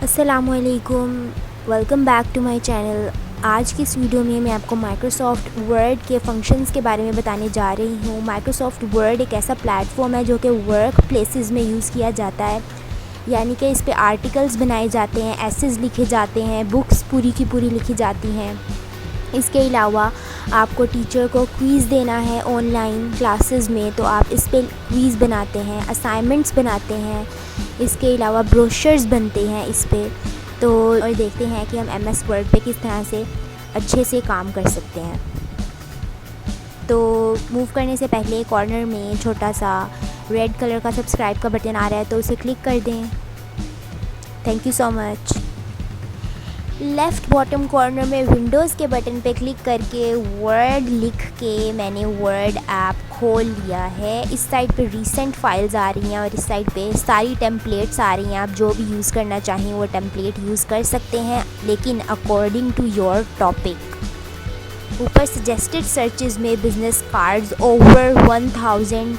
अस्सलामुअलैकुम, welcome back to my channel. आज की इस वीडियो में मैं आपको माइक्रोसॉफ्ट वर्ड के फंक्शंस के बारे में बताने जा रही हूँ। माइक्रोसॉफ्ट वर्ड एक ऐसा प्लेटफॉर्म है जो कि वर्क प्लेसेस में यूज़ किया जाता है, यानी कि इस पे आर्टिकल्स बनाए जाते हैं, एसेज लिखे जाते हैं, बुक्स पूरी की पूरी लिखी जाती हैं। इसके अलावा आपको टीचर को क्विज़ देना है ऑनलाइन क्लासेस में, तो आप इस पे क्विज़ बनाते हैं, असाइनमेंट्स बनाते हैं। इसके अलावा ब्रोशर्स बनते हैं इस पे। तो और देखते हैं कि हम एमएस वर्ड पे किस तरह से अच्छे से काम कर सकते हैं। तो मूव करने से पहले कॉर्नर में छोटा सा रेड कलर का सब्सक्राइब का बटन आ रहा है, तो उसे क्लिक कर दें। Thank you so much. Left bottom corner में विंडोज़ के बटन पे क्लिक करके वर्ड लिख के मैंने वर्ड ऐप खोल लिया है। इस साइड पे रीसेंट फाइल्स आ रही हैं और इस साइड पे सारी टेम्पलेट्स आ रही हैं। आप जो भी यूज़ करना चाहें वो टेम्पलेट यूज़ कर सकते हैं, लेकिन अकॉर्डिंग टू योर टॉपिक। ऊपर सजेस्टेड सर्चेज़ में बिज़नेस कार्ड्स ओवर 1000,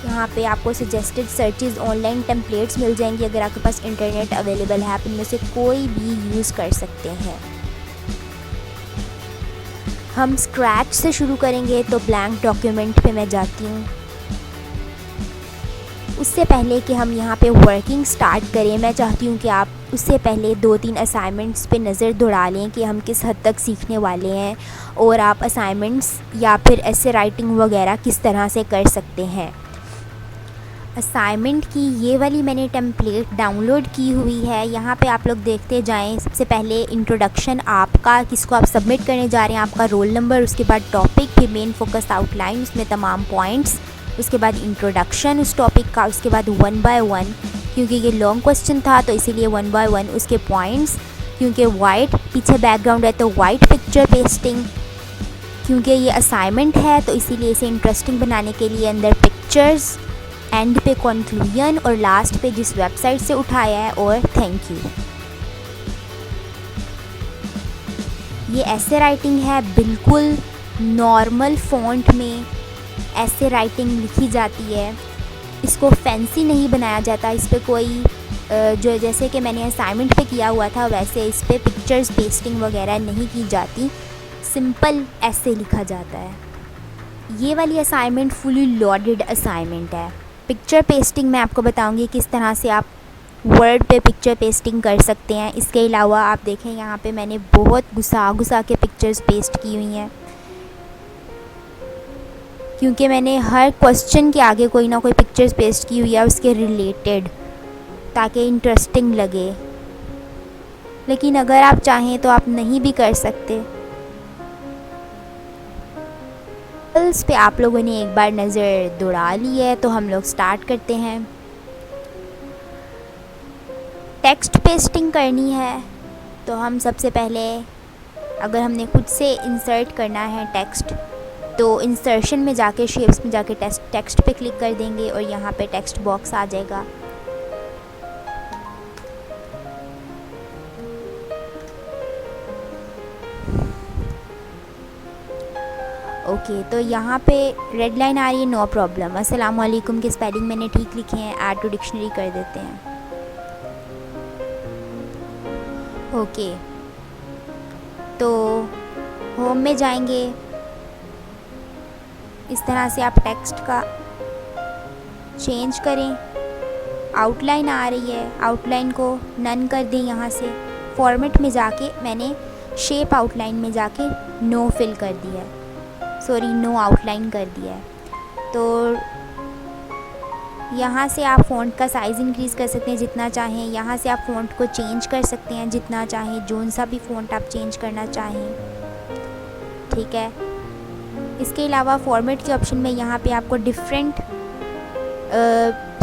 यहाँ पे आपको सजेस्टेड सर्चेज़ ऑनलाइन टेम्पलेट्स मिल जाएंगी। अगर आपके पास इंटरनेट अवेलेबल है, आप इनमें से कोई भी यूज़ कर सकते हैं। हम स्क्रैच से शुरू करेंगे, तो ब्लैंक डॉक्यूमेंट पे मैं जाती हूँ। उससे पहले कि हम यहाँ पे वर्किंग स्टार्ट करें, मैं चाहती हूँ कि आप उससे पहले 2-3 असाइनमेंट्स पे नज़र दौड़ा लें कि हम किस हद तक सीखने वाले हैं, और आप असाइनमेंट्स या फिर ऐसे राइटिंग वगैरह किस तरह से कर सकते हैं। असाइनमेंट की ये वाली मैंने टेम्पलेट डाउनलोड की हुई है। यहाँ पे आप लोग देखते जाएं। सबसे पहले इंट्रोडक्शन आपका, किसको आप सबमिट करने जा रहे हैं, आपका रोल नंबर, उसके बाद टॉपिक, फिर मेन फोकस आउटलाइन, उसमें तमाम पॉइंट्स, उसके बाद इंट्रोडक्शन उस टॉपिक का, उसके बाद 1 बाय 1, क्योंकि ये लॉन्ग क्वेश्चन था तो इसीलिए 1 बाय 1 उसके पॉइंट्स, क्योंकि वाइट पीछे बैकग्राउंड है तो वाइट पिक्चर पेस्टिंग, क्योंकि ये असाइनमेंट है तो इसीलिए इसे इंटरेस्टिंग बनाने के लिए अंदर पिक्चर्स, एंड पे कंक्लूजन, और लास्ट पे जिस वेबसाइट से उठाया है, और थैंक यू। ये ऐसे राइटिंग है, बिल्कुल नॉर्मल फ़ॉन्ट में ऐसे राइटिंग लिखी जाती है। इसको फैंसी नहीं बनाया जाता। इस पे कोई जो जैसे कि मैंने असाइनमेंट पे किया हुआ था वैसे इस पे पिक्चर्स पेस्टिंग वगैरह नहीं की जाती, सिंपल ऐसे लिखा जाता है। ये वाली असाइनमेंट फुली लोडेड असाइनमेंट है। पिक्चर पेस्टिंग मैं आपको बताऊंगी किस तरह से आप वर्ड पे पिक्चर पेस्टिंग कर सकते हैं। इसके अलावा आप देखें यहाँ पे मैंने बहुत घुसा के पिक्चर्स पेस्ट की हुई हैं, क्योंकि मैंने हर क्वेश्चन के आगे कोई ना कोई पिक्चर्स पेस्ट की हुई है उसके रिलेटेड, ताकि इंटरेस्टिंग लगे। लेकिन अगर आप चाहें तो आप नहीं भी कर सकते। इस पे आप लोगों ने एक बार नज़र दौड़ा ली है, तो हम लोग स्टार्ट करते हैं। टेक्स्ट पेस्टिंग करनी है तो हम सबसे पहले, अगर हमने खुद से इंसर्ट करना है टेक्स्ट, तो इंसर्शन में जाके शेप्स में जाके टेक्स्ट पे क्लिक कर देंगे और यहाँ पे टेक्स्ट बॉक्स आ जाएगा। ओके, तो यहाँ पे रेड लाइन आ रही है, नो प्रॉब्लम। अस्सलाम वालेकुम के स्पेलिंग मैंने ठीक लिखे हैं, ऐड टू डिक्शनरी कर देते हैं। ओके, तो होम में जाएंगे। इस तरह से आप टेक्स्ट का चेंज करें। आउटलाइन आ रही है, आउटलाइन को नन कर दें। यहाँ से फॉर्मेट में जाके मैंने शेप आउटलाइन में जाके नो फिल कर दिया है, सॉरी नो आउटलाइन कर दिया है। तो यहाँ से आप फ़ॉन्ट का साइज़ इंक्रीज़ कर सकते हैं जितना चाहें। यहाँ से आप फ़ॉन्ट को चेंज कर सकते हैं जितना चाहें, जोन सा भी फ़ॉन्ट आप चेंज करना चाहें, ठीक है। इसके अलावा फॉर्मेट के ऑप्शन में यहाँ पे आपको डिफरेंट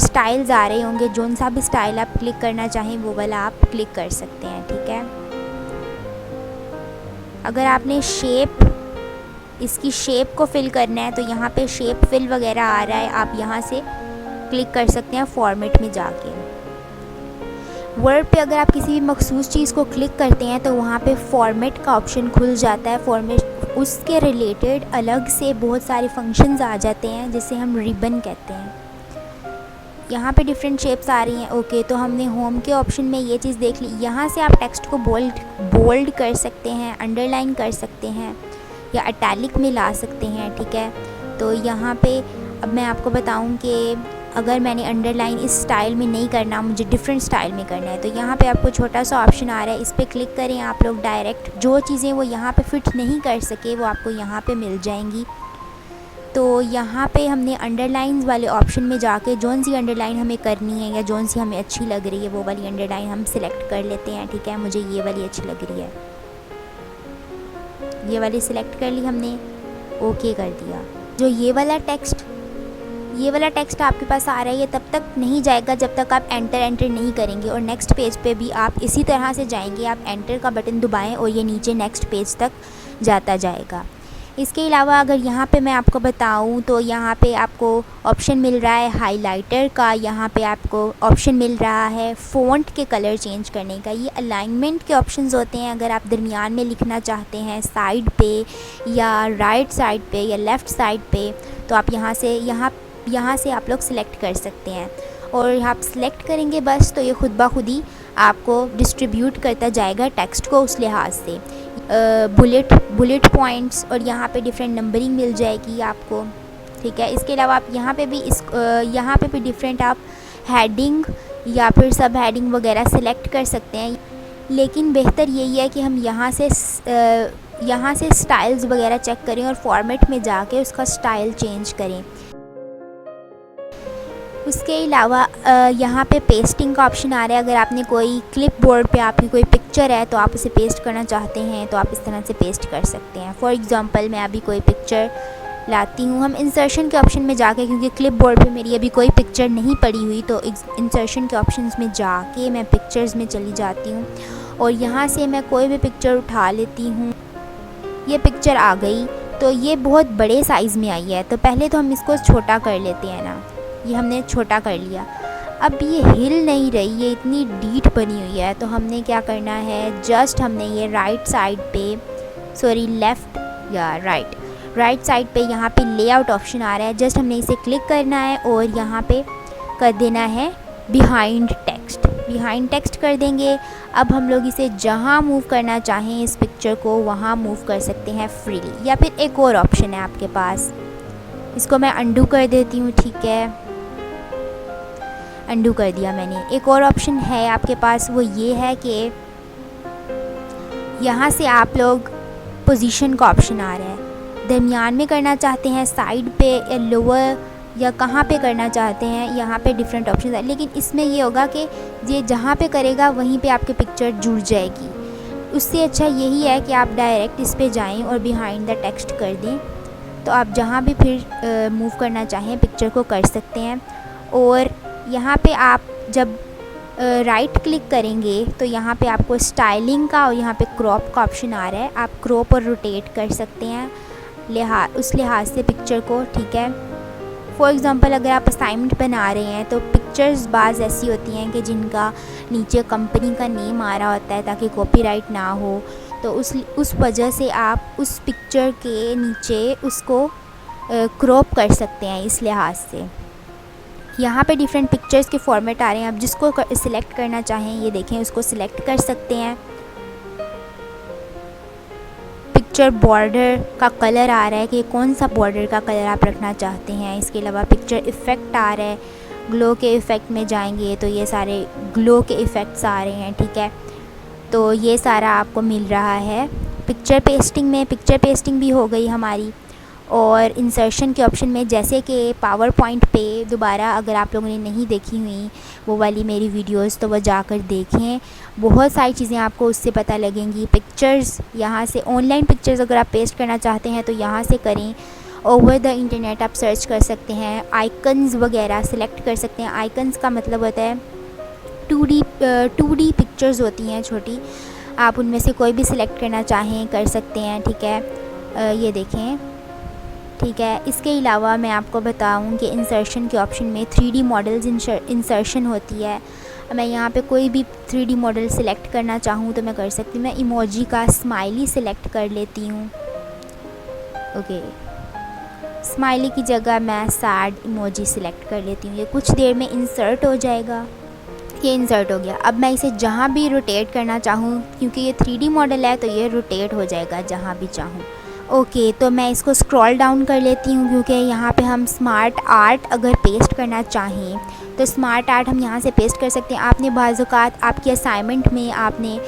स्टाइल्स आ रहे होंगे। जोन सा भी स्टाइल आप क्लिक करना चाहें वो वाला आप क्लिक कर सकते हैं, ठीक है। अगर आपने इसकी शेप को फिल करना है तो यहाँ पे शेप फिल वगैरह आ रहा है, आप यहाँ से क्लिक कर सकते हैं फॉर्मेट में जाके। वर्ड पे अगर आप किसी भी मखसूस चीज़ को क्लिक करते हैं तो वहाँ पे फॉर्मेट का ऑप्शन खुल जाता है। फॉर्मेट उसके रिलेटेड अलग से बहुत सारे फंक्शंस आ जाते हैं जिसे हम रिबन कहते हैं। यहाँ पे डिफरेंट शेप्स आ रही हैं। ओके, तो हमने होम के ऑप्शन में ये चीज़ देख ली। यहाँ से आप टेक्स्ट को बोल्ड कर सकते हैं, अंडरलाइन कर सकते हैं या इटैलिक में ला सकते हैं, ठीक है। तो यहाँ पे अब मैं आपको बताऊँ कि अगर मैंने अंडरलाइन इस स्टाइल में नहीं करना, मुझे डिफरेंट स्टाइल में करना है, तो यहाँ पे आपको छोटा सा ऑप्शन आ रहा है, इस पर क्लिक करें आप लोग। डायरेक्ट जो चीज़ें वो यहाँ पे फिट नहीं कर सके वो आपको यहाँ पे मिल जाएंगी। तो यहाँ पे हमने अंडरलाइंस वाले ऑप्शन में जाके जौन सी अंडरलाइन हमें करनी है या जौन सी हमें अच्छी लग रही है वो वाली अंडरलाइन हम सिलेक्ट कर लेते हैं, ठीक है। मुझे ये वाली अच्छी लग रही है, ये वाली सिलेक्ट कर ली हमने, ओके कर दिया। जो ये वाला टेक्स्ट आपके पास आ रहा है ये तब तक नहीं जाएगा जब तक आप एंटर नहीं करेंगे, और नेक्स्ट पेज पे भी आप इसी तरह से जाएंगे। आप एंटर का बटन दबाएं और ये नीचे नेक्स्ट पेज तक जाता जाएगा। इसके अलावा अगर यहाँ पे मैं आपको बताऊँ तो यहाँ पे आपको ऑप्शन मिल रहा है हाइलाइटर का, यहाँ पे आपको ऑप्शन मिल रहा है फ़ॉन्ट के कलर चेंज करने का। ये अलाइनमेंट के ऑप्शंस होते हैं। अगर आप दरमियान में लिखना चाहते हैं साइड पे या राइट साइड पे या लेफ़्ट साइड पे, तो आप यहाँ से आप लोग सिलेक्ट कर सकते हैं, और आप सिलेक्ट करेंगे बस तो ये खुद ब खुद ही आपको डिस्ट्रीब्यूट करता जाएगा टेक्स्ट को उस लिहाज से। बुलेट पॉइंट्स और यहाँ पे डिफरेंट नंबरिंग मिल जाएगी आपको, ठीक है। इसके अलावा आप यहाँ पे भी डिफरेंट आप हेडिंग या फिर सब हेडिंग वगैरह सेलेक्ट कर सकते हैं, लेकिन बेहतर यही है कि हम यहाँ से स्टाइल्स वगैरह चेक करें और फॉर्मेट में जाके उसका स्टाइल चेंज करें। उसके अलावा यहाँ पे पेस्टिंग का ऑप्शन आ रहा है। अगर आपने कोई क्लिप बोर्ड पर आपकी कोई पिक्चर है तो आप उसे पेस्ट करना चाहते हैं तो आप इस तरह से पेस्ट कर सकते हैं। फॉर एग्ज़ाम्पल मैं अभी कोई पिक्चर लाती हूँ, हम इंसर्शन के ऑप्शन में जाके, क्योंकि क्लिप बोर्ड पे मेरी अभी कोई पिक्चर नहीं पड़ी हुई, तो इंसर्शन के ऑप्शंस में जाके मैं पिक्चर्स में चली जाती हूँ और यहाँ से मैं कोई भी पिक्चर उठा लेती हूँ। ये पिक्चर आ गई, तो ये बहुत बड़े साइज़ में आई है, तो पहले तो हम इसको छोटा कर लेते हैं ना। ये हमने छोटा कर लिया। अब ये हिल नहीं रही, ये इतनी डीट बनी हुई है, तो हमने क्या करना है, जस्ट हमने ये राइट साइड पे यहाँ पे लेआउट ऑप्शन आ रहा है, जस्ट हमने इसे क्लिक करना है और यहाँ पे कर देना है बिहाइंड टेक्स्ट कर देंगे। अब हम लोग इसे जहाँ मूव करना चाहें इस पिक्चर को वहाँ मूव कर सकते हैं फ्रीली। या फिर एक और ऑप्शन है आपके पास, इसको मैं अंडू कर देती हूँ, ठीक है, अंडू कर दिया मैंने। एक और ऑप्शन है आपके पास, वो ये है कि यहाँ से आप लोग पोजीशन का ऑप्शन आ रहा है, दरमियान में करना चाहते हैं, साइड पे या लोअर या कहाँ पे करना चाहते हैं, यहाँ पे डिफरेंट ऑप्शन है। लेकिन इसमें ये होगा कि ये जहाँ पे करेगा वहीं पे आपके पिक्चर जुड़ जाएगी। उससे अच्छा यही है कि आप डायरेक्ट इस पे जाएं और बिहाइंड द टेक्स्ट कर दें, तो आप जहाँ भी फिर मूव करना चाहें पिक्चर को कर सकते हैं। और यहाँ पे आप जब राइट क्लिक करेंगे तो यहाँ पे आपको स्टाइलिंग का और यहाँ पे क्रॉप का ऑप्शन आ रहा है, आप क्रॉप और रोटेट कर सकते हैं उस लिहाज से पिक्चर को, ठीक है। फॉर एग्ज़ाम्पल अगर आप असाइनमेंट बना रहे हैं तो पिक्चर्स बाज़ ऐसी होती हैं कि जिनका नीचे कंपनी का नेम आ रहा होता है ताकि कॉपीराइट ना हो, तो उस वजह से आप उस पिक्चर के नीचे उसको क्रॉप कर सकते हैं। इस लिहाज से यहाँ पे डिफरेंट पिक्चर्स के फॉर्मेट आ रहे हैं, आप जिसको सिलेक्ट करना चाहें ये देखें उसको सिलेक्ट कर सकते हैं। पिक्चर बॉर्डर का कलर आ रहा है कि कौन सा बॉर्डर का कलर आप रखना चाहते हैं। इसके अलावा पिक्चर इफ़ेक्ट आ रहा है, ग्लो के इफ़ेक्ट में जाएंगे तो ये सारे ग्लो के इफ़ेक्ट्स आ रहे हैं, ठीक है। तो ये सारा आपको मिल रहा है। पिक्चर पेस्टिंग भी हो गई हमारी। और इंसर्शन के ऑप्शन में, जैसे कि पावर पॉइंट पे दोबारा अगर आप लोगों ने नहीं देखी हुई वो वाली मेरी वीडियोस तो वह जाकर देखें, बहुत सारी चीज़ें आपको उससे पता लगेंगी। पिक्चर्स यहाँ से ऑनलाइन पिक्चर्स अगर आप पेस्ट करना चाहते हैं तो यहाँ से करें, ओवर द इंटरनेट आप सर्च कर सकते हैं, आइकन्स वगैरह सेलेक्ट कर सकते हैं। आइकन्स का मतलब होता है 2D पिक्चर्स होती हैं छोटी, आप उनमें से कोई भी सिलेक्ट करना चाहें कर सकते हैं, ठीक है। ये देखें, ठीक है। इसके अलावा मैं आपको बताऊं कि इंसर्शन के ऑप्शन में 3D मॉडल्स इंसर्शन होती है। मैं यहाँ पे कोई भी 3D मॉडल सिलेक्ट करना चाहूँ तो मैं कर सकती हूँ। मैं इमोजी का स्माइली सिलेक्ट कर लेती हूँ, ओके, स्माइली की जगह मैं सैड इमोजी सिलेक्ट कर लेती हूँ। ये कुछ देर में इंसर्ट हो जाएगा। ये इंसर्ट हो गया। अब मैं इसे जहाँ भी रोटेट करना चाहूँ, क्योंकि ये 3D मॉडल है तो ये रोटेट हो जाएगा जहाँ भी चाहूँ। ओके, तो मैं इसको स्क्रॉल डाउन कर लेती हूँ, क्योंकि यहाँ पे हम स्मार्ट आर्ट अगर पेस्ट करना चाहें तो स्मार्ट आर्ट हम यहाँ से पेस्ट कर सकते हैं। आपने बाज़ औक़ात आपकी असाइनमेंट में आपने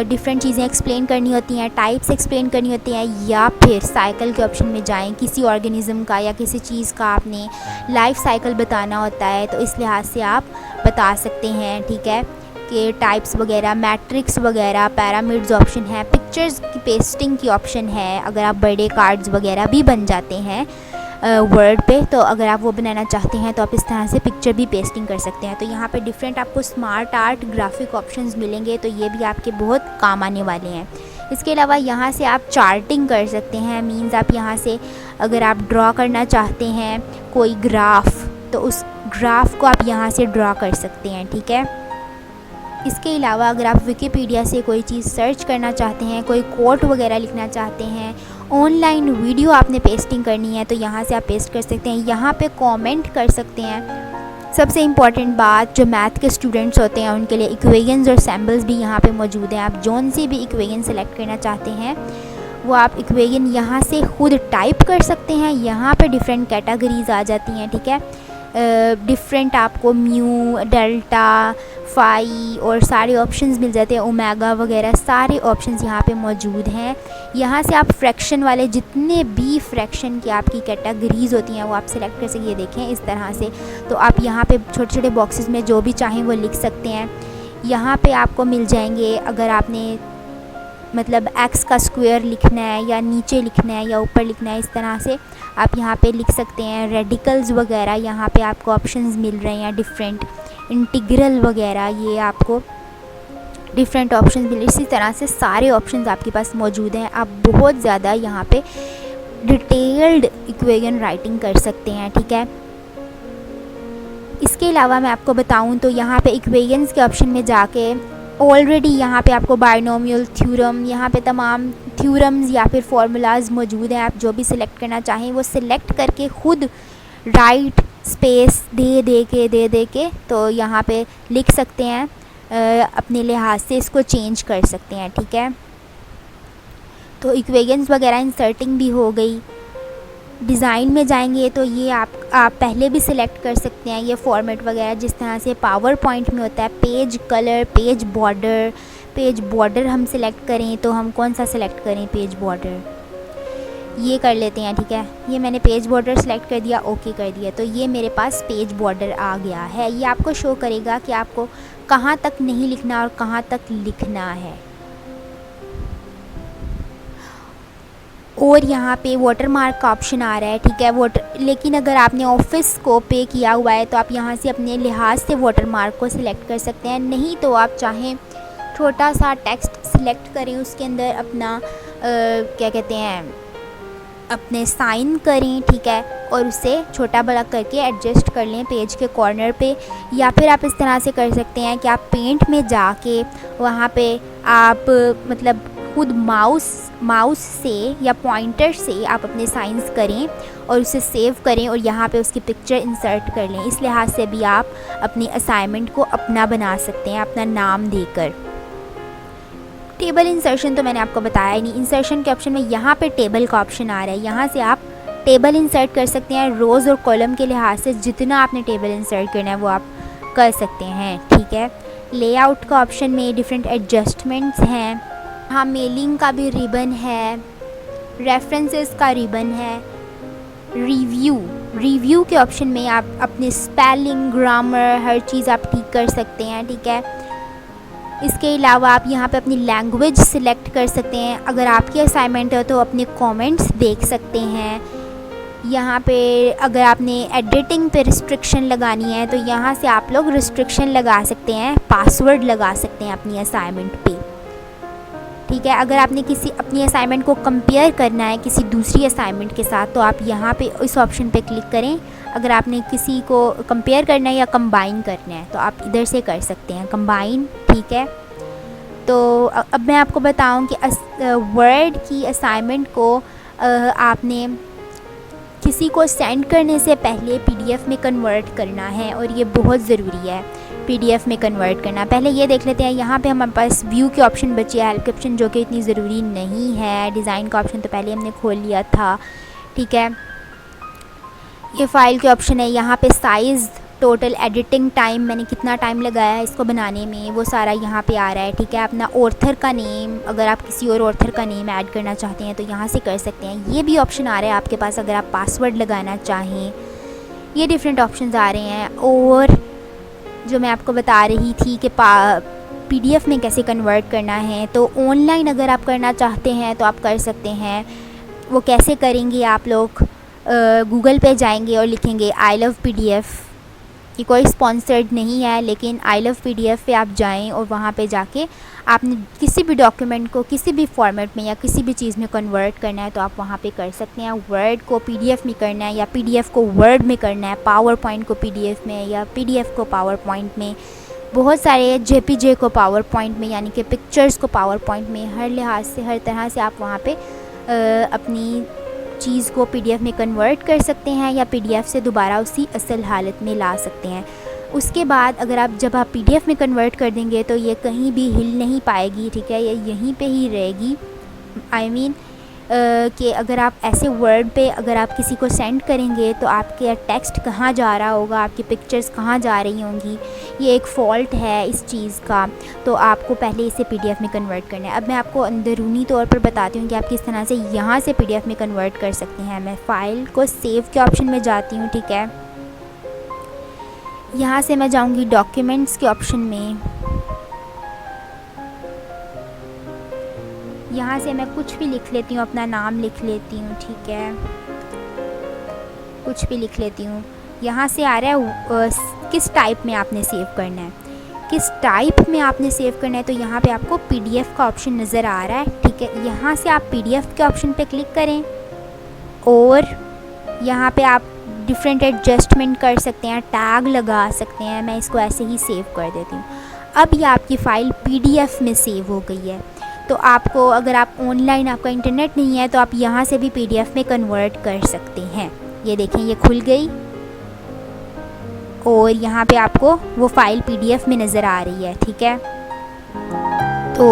डिफरेंट चीज़ें एक्सप्लेन करनी होती हैं, टाइप्स एक्सप्लेन करनी होती हैं, या फिर साइकिल के ऑप्शन में जाएं, किसी ऑर्गेनिज़म का या किसी चीज़ का आपने लाइफ साइकिल बताना होता है, तो इस लिहाज से आप बता सकते हैं। ठीक है, कि टाइप्स वगैरह, मैट्रिक्स वगैरह, पैरामिड्स ऑप्शन है, पिक्चर्स की पेस्टिंग की ऑप्शन है। अगर आप बर्थडे कार्ड्स वगैरह भी बन जाते हैं वर्ड पे, तो अगर आप वो बनाना चाहते हैं तो आप इस तरह से पिक्चर भी पेस्टिंग कर सकते हैं। तो यहाँ पे डिफरेंट आपको स्मार्ट आर्ट ग्राफिक ऑप्शंस मिलेंगे, तो ये भी आपके बहुत काम आने वाले हैं। इसके अलावा यहाँ से आप चार्टिंग कर सकते हैं। मींस आप यहाँ से अगर आप ड्रॉ करना चाहते हैं कोई ग्राफ, तो उस ग्राफ को आप यहाँ से ड्रॉ कर सकते हैं। ठीक है, इसके अलावा अगर आप विकिपीडिया से कोई चीज़ सर्च करना चाहते हैं, कोई कोट वगैरह लिखना चाहते हैं, ऑनलाइन वीडियो आपने पेस्टिंग करनी है, तो यहाँ से आप पेस्ट कर सकते हैं। यहाँ पे कमेंट कर सकते हैं। सबसे इम्पॉर्टेंट बात, जो मैथ के स्टूडेंट्स होते हैं उनके लिए इक्वेशंस और सिंबल्स भी यहाँ पे मौजूद हैं। आप जौन सी भी इक्वेशन सेलेक्ट करना चाहते हैं वो आप इक्वेशन यहाँ से खुद टाइप कर सकते हैं। यहाँ पे डिफरेंट कैटेगरीज आ जाती हैं। ठीक है, डिफरेंट आपको म्यू, डेल्टा, फाई और सारे ऑप्शंस मिल जाते हैं, ओमेगा वगैरह सारे ऑप्शंस यहाँ पे मौजूद हैं। यहाँ से आप फ्रैक्शन वाले जितने भी फ्रैक्शन की आपकी कैटेगरीज़ होती हैं वो आप सिलेक्ट कर सकते हैं। ये देखें इस तरह से, तो आप यहाँ पे छोटे छोटे बॉक्सेस में जो भी चाहें वो लिख सकते हैं। यहाँ पे आपको मिल जाएंगे, अगर आपने मतलब x का स्क्वायर लिखना है या नीचे लिखना है या ऊपर लिखना है, इस तरह से आप यहाँ पे लिख सकते हैं। रेडिकल्स वगैरह यहाँ पे आपको ऑप्शंस मिल रहे हैं, डिफरेंट इंटीग्रल वगैरह, ये आपको डिफरेंट ऑप्शंस मिल, इसी तरह से सारे ऑप्शंस आपके पास मौजूद हैं। आप बहुत ज़्यादा यहाँ पे डिटेल्ड इक्वेशन राइटिंग कर सकते हैं। ठीक है, इसके अलावा मैं आपको बताऊँ तो यहाँ पे इक्वेशंस के ऑप्शन में जाके ऑलरेडी यहाँ पे आपको बायनोमियल थ्योरम, यहाँ पे तमाम थ्योरम्स या फिर फार्मूलाज मौजूद हैं। आप जो भी सिलेक्ट करना चाहें वो सिलेक्ट करके खुद राइट स्पेस दे के तो यहाँ पे लिख सकते हैं, अपने लिहाज से इसको चेंज कर सकते हैं। ठीक है, तो इक्वेशंस वगैरह इंसर्टिंग भी हो गई। डिज़ाइन में जाएंगे तो ये आप पहले भी सिलेक्ट कर सकते हैं ये फॉर्मेट वगैरह, जिस तरह से पावर पॉइंट में होता है। पेज कलर, पेज बॉर्डर हम सिलेक्ट करें तो हम कौन सा सिलेक्ट करें, पेज बॉर्डर ये कर लेते हैं। ठीक है, ये मैंने पेज बॉर्डर सेलेक्ट कर दिया, ओके कर दिया, तो ये मेरे पास पेज बॉर्डर आ गया है। ये आपको शो करेगा कि आपको कहाँ तक नहीं लिखना और कहाँ तक लिखना है। और यहाँ पे वाटरमार्क का ऑप्शन आ रहा है। ठीक है, लेकिन अगर आपने ऑफिस को पे किया हुआ है तो आप यहाँ से अपने लिहाज से वाटरमार्क को सिलेक्ट कर सकते हैं। नहीं तो आप चाहें छोटा सा टेक्स्ट सिलेक्ट करें, उसके अंदर अपना क्या कहते हैं, अपने साइन करें। ठीक है, और उसे छोटा बड़ा करके एडजस्ट कर लें पेज के कॉर्नर पे। या फिर आप इस तरह से कर सकते हैं कि आप पेंट में जाके वहाँ पे आप मतलब खुद माउस से या पॉइंटर से आप अपने साइंस करें और उसे सेव करें और यहाँ पे उसकी पिक्चर इंसर्ट कर लें। इस लिहाज से भी आप अपनी असाइनमेंट को अपना बना सकते हैं, अपना नाम देकर। टेबल इंसर्शन तो मैंने आपको बताया ही नहीं। इंसर्शन के ऑप्शन में यहाँ पे टेबल का ऑप्शन आ रहा है, यहाँ से आप टेबल इंसर्ट कर सकते हैं। रोज़ और कॉलम के लिहाज से जितना आपने टेबल इंसर्ट करना है वो आप कर सकते हैं। ठीक है, लेआउट का ऑप्शन में डिफरेंट एडजस्टमेंट्स हैं। हाँ, मेलिंग का भी रिबन है, रेफरेंसेस का रिबन है। रिव्यू के ऑप्शन में आप अपने स्पेलिंग, ग्रामर, हर चीज़ आप ठीक कर सकते हैं। ठीक है, इसके अलावा आप यहाँ पे अपनी लैंग्वेज सिलेक्ट कर सकते हैं। अगर आपकी असाइनमेंट है तो अपने कमेंट्स देख सकते हैं। यहाँ पे अगर आपने एडिटिंग पे रिस्ट्रिक्शन लगानी है तो यहाँ से आप लोग रिस्ट्रिक्शन लगा सकते हैं, पासवर्ड लगा सकते हैं अपनी असाइनमेंट पे। ठीक है, अगर आपने किसी अपनी असाइनमेंट को कंपेयर करना है किसी दूसरी असाइनमेंट के साथ तो आप यहाँ पे इस ऑप्शन पे क्लिक करें। अगर आपने किसी को कंपेयर करना है या कंबाइन करना है तो आप इधर से कर सकते हैं, कंबाइन। ठीक है, तो अब मैं आपको बताऊं कि वर्ड की असाइनमेंट को आपने किसी को सेंड करने से पहले पीडीएफ में कन्वर्ट करना है और ये बहुत ज़रूरी है पीडीएफ में कन्वर्ट करना। पहले ये देख लेते हैं, यहाँ पे हमारे पास व्यू के ऑप्शन बचे है, हेल्प के ऑप्शन जो कि इतनी ज़रूरी नहीं है, डिज़ाइन का ऑप्शन तो पहले हमने खोल लिया था, ठीक है। ये फ़ाइल के ऑप्शन है, यहाँ पे साइज़, टोटल एडिटिंग टाइम, मैंने कितना टाइम लगाया है इसको बनाने में, वो सारा यहाँ पे आ रहा है, ठीक है। अपना ऑथर का नेम, अगर आप किसी और ऑथर का नेम ऐड करना चाहते हैं तो यहाँ से कर सकते हैं। ये भी ऑप्शन आ रहा है आपके पास अगर आप पासवर्ड लगाना चाहें। ये डिफरेंट ऑप्शंस आ रहे हैं। और जो मैं आपको बता रही थी कि पीडीएफ में कैसे कन्वर्ट करना है, तो ऑनलाइन अगर आप करना चाहते हैं तो आप कर सकते हैं। वो कैसे करेंगे, आप लोग गूगल पे जाएंगे और लिखेंगे आई लव पीडीएफ। ये कोई स्पॉन्सर्ड नहीं है, लेकिन आई लव पीडीएफ पे आप जाएं और वहाँ पे जाके आपने किसी भी डॉक्यूमेंट को किसी भी फॉर्मेट में या किसी भी चीज़ में कन्वर्ट करना है तो आप वहाँ पे कर सकते हैं। वर्ड को पीडीएफ में करना है या पीडीएफ को वर्ड में करना है, पावर पॉइंट को पीडीएफ में या पीडीएफ को पावर पॉइंट में, बहुत सारे जेपीजे को पावर पॉइंट में, यानी कि पिक्चर्स को पावर पॉइंट में, हर लिहाज से हर तरह से आप वहाँ पे अपनी चीज़ को पीडीएफ में कन्वर्ट कर सकते हैं या पीडीएफ से दोबारा उसी असल हालत में ला सकते हैं। उसके बाद जब आप पीडीएफ में कन्वर्ट कर देंगे तो ये कहीं भी हिल नहीं पाएगी, ठीक है, ये यहीं पे ही रहेगी। आई मीन कि अगर आप ऐसे वर्ड पे अगर आप किसी को सेंड करेंगे तो आपके टेक्स्ट कहाँ जा रहा होगा, आपकी पिक्चर्स कहाँ जा रही होंगी, ये एक फ़ॉल्ट है इस चीज़ का। तो आपको पहले इसे पीडीएफ में कन्वर्ट करना है। अब मैं आपको अंदरूनी तौर पर बताती हूँ कि आप किस तरह से यहाँ से पीडीएफ में कन्वर्ट कर सकते हैं। मैं फ़ाइल को सेव के ऑप्शन में जाती हूँ, ठीक है। यहाँ से मैं जाऊँगी डॉक्यूमेंट्स के ऑप्शन में। यहाँ से मैं कुछ भी लिख लेती हूँ, अपना नाम लिख लेती हूँ, ठीक है, कुछ भी लिख लेती हूँ। यहाँ से आ रहा है किस टाइप में आपने सेव करना है, किस टाइप में आपने सेव करना है। तो यहाँ पे आपको पीडीएफ का ऑप्शन नज़र आ रहा है, ठीक है। यहाँ से आप पीडीएफ के ऑप्शन पे क्लिक करें और यहाँ पे आप डिफरेंट एडजस्टमेंट कर सकते हैं, टैग लगा सकते हैं। मैं इसको ऐसे ही सेव कर देती हूँ। अब ये आपकी फ़ाइल पीडीएफ में सेव हो गई है। तो आपको, अगर आप ऑनलाइन, आपका इंटरनेट नहीं है, तो आप यहाँ से भी पीडीएफ में कन्वर्ट कर सकते हैं। ये देखें, ये खुल गई और यहाँ पे आपको वो फ़ाइल पीडीएफ में नज़र आ रही है, ठीक है। तो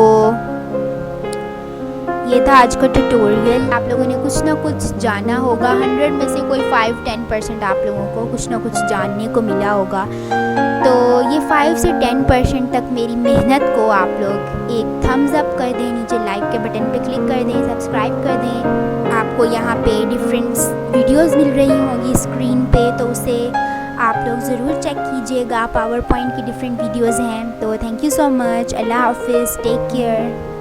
ये था आज का ट्यूटोरियल। आप लोगों ने कुछ ना कुछ जाना होगा, 100 में से कोई 5-10% आप लोगों को कुछ ना कुछ जानने को मिला होगा। तो ये 5 से 10% तक मेरी मेहनत को आप लोग एक थम्स अप कर दें, नीचे लाइक के बटन पे क्लिक कर दें, सब्सक्राइब कर दें। आपको यहाँ पे डिफरेंट वीडियोस मिल रही होंगी स्क्रीन पे, तो उसे आप लोग ज़रूर चेक कीजिएगा। पावर पॉइंट की डिफरेंट वीडियोज़ हैं। तो थैंक यू सो मच। अल्लाह हाफिज़, टेक केयर।